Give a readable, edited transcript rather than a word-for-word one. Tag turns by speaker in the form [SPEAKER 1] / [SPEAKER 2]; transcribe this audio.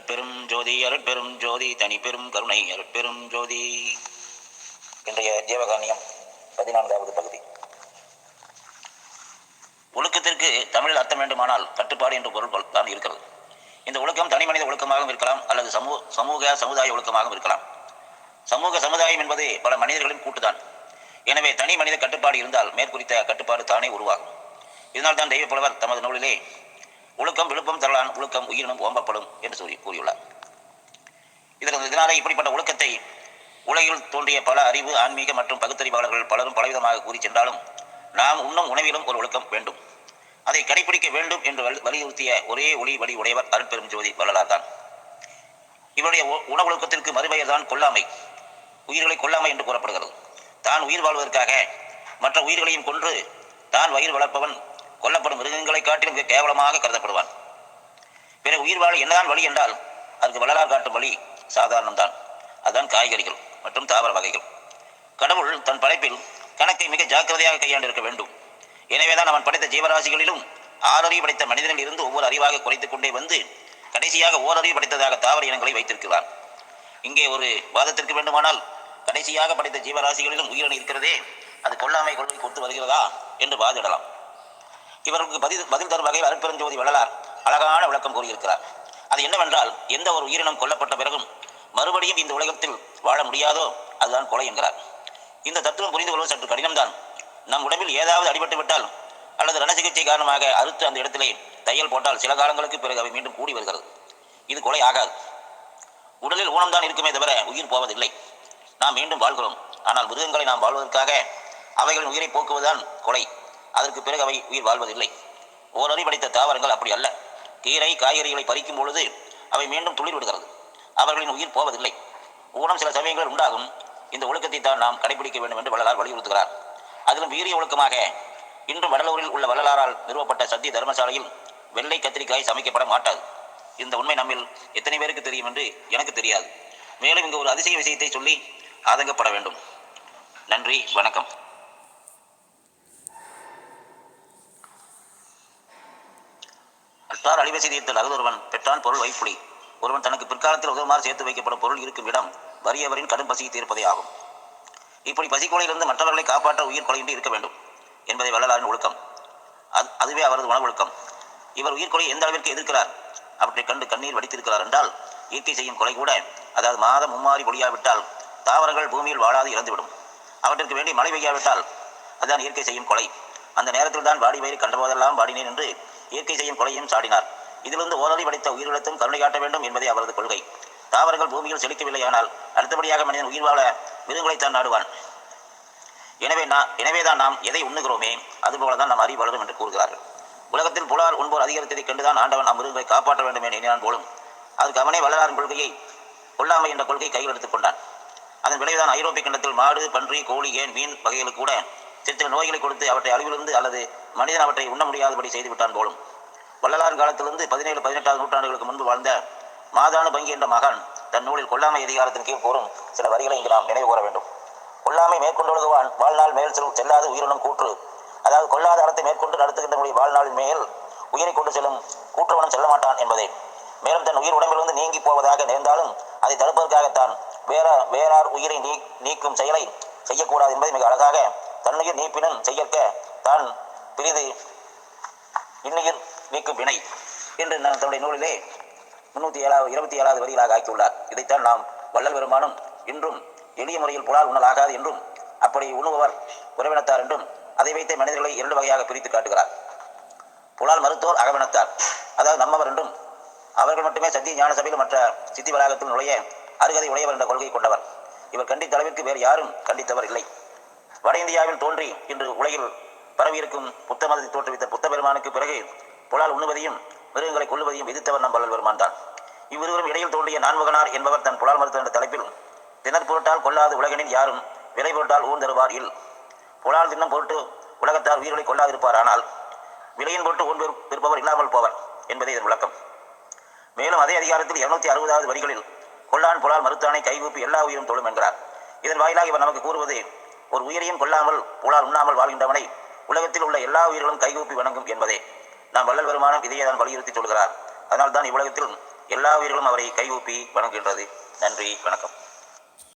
[SPEAKER 1] அருட்பெரும் ஜோதி அருட்பெரும் ஜோதி தனிப்பெரும் கருணை அருட்பெரும் ஜோதி. இன்றைய ஜீவகானியம் 14வது பகுதி. ஒழுக்கத்திற்கு தமிழில் அர்த்தம் வேண்டுமானால் கட்டுப்பாடு என்ற பொருள் தான் இருக்கிறது. இந்த ஒழுக்கம் தனி மனித ஒழுக்கமாகவும் இருக்கலாம், அல்லது சமூக சமுதாய ஒழுக்கமாகவும் இருக்கலாம். சமூக சமுதாயம் என்பது பல மனிதர்களின் கூட்டுதான். எனவே தனி மனித கட்டுப்பாடு இருந்தால் மேற்குறித்த கட்டுப்பாடு தானே உருவாகும். இதனால் தான் தெய்வப்புலவர் தமது நூலிலே ஒழுக்கம் விழுப்பம் தரலான், ஒழுக்கம் உயிரினும் ஓம்பப்படும் என்று கூறியுள்ளார். இதனாலே இப்படிப்பட்ட ஒழுக்கத்தை உலகில் தோன்றிய பல அறிவு, ஆன்மீக மற்றும் பகுத்தறிவாளர்கள் பலரும் பலவிதமாக கூறி சென்றாலும் நாம் உண்ணும் உணவிலும் ஒரு ஒழுக்கம் வேண்டும், அதை கடைபிடிக்க வேண்டும் என்று வலியுறுத்திய ஒரே ஒளி வழி உடையவர் அருட்பெரும் ஜோதி வள்ளலார் தான். இவருடைய உணவொழுக்கத்திற்கு மறுபெயர் தான் கொல்லாமை, உயிர்களை கொல்லாமை என்று கூறப்படுகிறது. தான் உயிர் வாழ்வதற்காக மற்ற உயிர்களையும் கொன்று தான் வயிறு வளர்ப்பவன் கொல்லப்படும் மிருகங்களை காட்டிலும் மிக கேவலமாக கருதப்படுவான். பிறகு உயிர் வாழ என்னதான் வழி என்றால் அதுக்கு வள்ளலார் காட்டும் வழி சாதாரணம்தான். அதுதான் காய்கறிகள் மற்றும் தாவர வகைகள். கடவுள் தன் படைப்பில் கணக்கை மிக ஜாக்கிரதையாக கையாண்டிருக்க வேண்டும். எனவேதான் அவன் படைத்த ஜீவராசிகளிலும் 6 அறிவு படைத்த மனிதனில் இருந்து ஒவ்வொரு அறிவாக குறைத்துக் கொண்டே வந்து கடைசியாக ஓரறிவு படைத்ததாக தாவர இனங்களை வைத்திருக்கிறான். இங்கே ஒரு வாதத்திற்கு வேண்டுமானால் கடைசியாக படைத்த ஜீவராசிகளிலும் உயிரணி இருக்கிறதே, அது கொல்லாமை கொள்கை கொண்டு வருகிறதா என்று வாதிடலாம். இவருக்கு பதில் தரும் வகையில் அருட்பெருஞ்சோதி வள்ளலார் அழகான விளக்கம் கூறியிருக்கிறார். அது என்னவென்றால், எந்த ஒரு உயிரினம் கொல்லப்பட்ட பிறகும் மறுபடியும் இந்த உலகத்தில் வாழ முடியாதோ அதுதான் கொலை என்கிறார். இந்த தத்துவம் புரிந்து கொள்வது சற்று கடினம்தான். நம் உடம்பில் ஏதாவது அடிபட்டு விட்டால் அல்லது ரண சிகிச்சை காரணமாக அறுத்து அந்த இடத்திலே தையல் போட்டால் சில காலங்களுக்கு பிறகு அவை மீண்டும் கூடி வருகிறது. இது கொலை ஆகாது. உடலில் ஊனம்தான் இருக்குமே தவிர உயிர் போவதில்லை. நாம் மீண்டும் வாழ்கிறோம். ஆனால் மிருகங்களை நாம் வாழ்வதற்காக அவைகளின் உயிரை போக்குவதுதான் கொலை. அதற்கு பிறகு அவை உயிர் வாழ்வதில்லை. ஓரறி படைத்த தாவரங்கள் அப்படி அல்ல. கீரை காய்கறிகளை பறிக்கும் பொழுது அவை மீண்டும் துளிர் விடுகிறது. அவர்களின் உயிர் போவதில்லை. ஊனம் சில சமயங்கள் உண்டாகும். இந்த ஒழுக்கத்தை தான் நாம் கடைபிடிக்க வேண்டும் என்று வள்ளலார் வலியுறுத்துகிறார். அதிலும் வீரிய ஒழுக்கமாக இன்று வடலூரில் உள்ள வள்ளலாரால் நிறுவப்பட்ட சத்திய தர்மசாலையில் வெள்ளை கத்திரிக்காய் சமைக்கப்பட மாட்டாது. இந்த உண்மை நம்மில் எத்தனை பேருக்கு தெரியும் என்று எனக்கு தெரியாது. மேலும் இங்கு ஒரு அதிசய விஷயத்தை சொல்லி ஆதங்கப்பட வேண்டும். நன்றி, வணக்கம். அற்றார் அழிவை செய்திருத்தல் அகுதொருவன் பெற்றான் பொருள் வைப்புலி. ஒருவன் தனக்கு பிற்காலத்தில் உதவுமாறு சேர்த்து வைக்கப்படும் பொருள் இருக்கும் இடம் வறியவரின் கடும் பசியை தீர்ப்பதே ஆகும். இப்படி பசிக்கொலையிலிருந்து மற்றவர்களை காப்பாற்ற உயிர் கொலையின்றி இருக்க வேண்டும் என்பதை வள்ளலாரின் ஒழுக்கம். அதுவே அவரது உணவொழுக்கம். இவர் உயிர்கொலையை எந்த அளவிற்கு எதிர்க்கிறார், அவற்றை கண்டு கண்ணீர் வடித்திருக்கிறார் என்றால், இயற்கை செய்யும் கொலை கூட, அதாவது மாதம் மும்மாறி பொழியாவிட்டால் தாவரங்கள் பூமியில் வாழாது இறந்துவிடும். அவற்றிற்கு வேண்டி மழை பெய்யாவிட்டால் அதுதான் இயற்கை செய்யும் கொலை. அந்த நேரத்தில் தான் வாடி வயிறு கண்டபோதெல்லாம் வாடினேன் என்று இயற்கை செய்யும் கொலையும் சாடினார். இதிலிருந்து ஓரறி படைத்த உயிரிழத்தும் கருணை காட்ட வேண்டும் என்பதே அவரது கொள்கை. தாவரங்கள் பூமியில் செழிக்கவில்லையானால் அடுத்தபடியாக மனிதன் உயிர் வாழ மிருகங்களைத்தான் நாடுவான். எனவேதான் நாம் எதை உண்ணுகிறோமே அதுபோலதான் நாம் அறிவு வளரும் என்று கூறுகிறார்கள். உலகத்தில் புலால் உண்போர் அதிகரித்ததைக் கண்டுதான் ஆண்டவன் அம்மிருகங்களை காப்பாற்ற வேண்டும் என எண்ணினான் போலும். அதுக்கு அவனே வள்ளலாரின் கொள்கையை கொல்லாமை என்ற கொள்கை கையில் எடுத்துக் கொண்டான். அதன் விளைவுதான் ஐரோப்பிய கண்டத்தில் மாடு, பன்றி, கோழி, ஏன் மீன் வகைகளுக்கு கூட சில நோய்களை கொடுத்து அவற்றை அழிவிலிருந்து அல்லது மனிதன் அவற்றை உண்ண முடியாதபடி செய்துவிட்டான் போலும். வள்ளலாரின் காலத்திலிருந்து 17, 18ஆவது நூற்றாண்டுகளுக்கு முன்பு வாழ்ந்த மாதானு பங்கி என்ற மகான் தன் நூலில் கொல்லாமை அதிகாரத்தின் கீழ் கூறும் சில வரிகளை இங்கு நாம் நினைவு கூற வேண்டும். கொல்லாமை மேற்கொண்டொழுகுவான் வாழ்நாள் மேல் செல்லாது உயிரினும் கூற்று. அதாவது கொல்லாத அறத்தை மேற்கொண்டு நடத்துகின்ற வாழ்நாளின் மேல் உயிரை கொண்டு செல்லும் கூற்றவனும் செல்ல மாட்டான் என்பதே. மேலும் தன் உயிர் உடம்பிலிருந்து நீங்கி போவதாக நேர்ந்தாலும் அதை தடுப்பதற்காகத்தான் வேறார் உயிரை நீக்கும் செயலை செய்யக்கூடாது என்பதை மிக அழகாக தன்னுயிர் நீப்பினும் செய்யற்க தான் பிரிது இன்னுயிர் நீக்கும் வினை என்று தன்னுடைய நூலிலே 327வது வரிகளாக ஆக்கியுள்ளார். இதைத்தான் நாம் வள்ளல் பெருமானும் இன்றும் எளிய முறையில் புலால் உண்ணலாகாது என்றும் அப்படி உண்ணுபவர் உறவினத்தார் என்றும் அதை வைத்த மனிதர்களை 2 வகையாக பிரித்து காட்டுகிறார். புலால் மருத்துவர் அகவினத்தார், அதாவது நம்மவர் என்றும் அவர்கள் மட்டுமே சத்திய ஞான சபையில் மற்ற சித்தி வளாகத்தில் நுழைய அருகதை உடையவர் என்ற கொள்கை கொண்டவர். இவர் கண்டித்த அளவிற்கு வேறு யாரும் கண்டித்தவர் இல்லை. வட இந்தியாவில் தோன்றி இன்று உலகில் பரவியிருக்கும் புத்த மதத்தை தோற்றுவித்த புத்த பெருமானுக்கு பிறகு புலால் உண்ணுவதையும் மிருகங்களை கொள்ளுவதையும் விதித்தவர் நம் வள்ளல் பெருமான் தான். இவ்விருவரும் இடையில் தோன்றிய நான்முகனார் என்பவர் தன் புலால் மருத்துவ என்ற தலைப்பில் திணற் பொருட்டால் கொள்ளாது உலகனில் யாரும் விலை பொருட்டால் ஊர் தருவார் இல். புலால் தின்னம் பொருட்டு உலகத்தார் உயிர்களை கொள்ளாதிருப்பார், ஆனால் விலையின் பொருட்டு ஊன் பெறுப்பவர் இல்லாமல் போவர் என்பதே இதன் விளக்கம். மேலும் அதே அதிகாரத்தில் 260வது வரிகளில் கொல்லான் புலால் மறுத்தானை கைகூப்பி எல்லா உயிரும் தொழும் என்கிறார். இதன் வாயிலாக இவர் நமக்கு கூறுவது, ஒரு உயிரையும் கொல்லாமல் புலால் உண்ணாமல் வாழ்கின்றவனை உலகத்தில் உள்ள எல்லா உயிர்களும் கைகூப்பி வணங்கும் என்பதே. நாம் வள்ளல் பெருமானும் இதையே தான் வலியுறுத்தி சொல்கிறார். அதனால் தான் இவ்வுலகத்தில் எல்லா உயிர்களும் அவரை கைகூப்பி வணங்குகின்றது. நன்றி, வணக்கம்.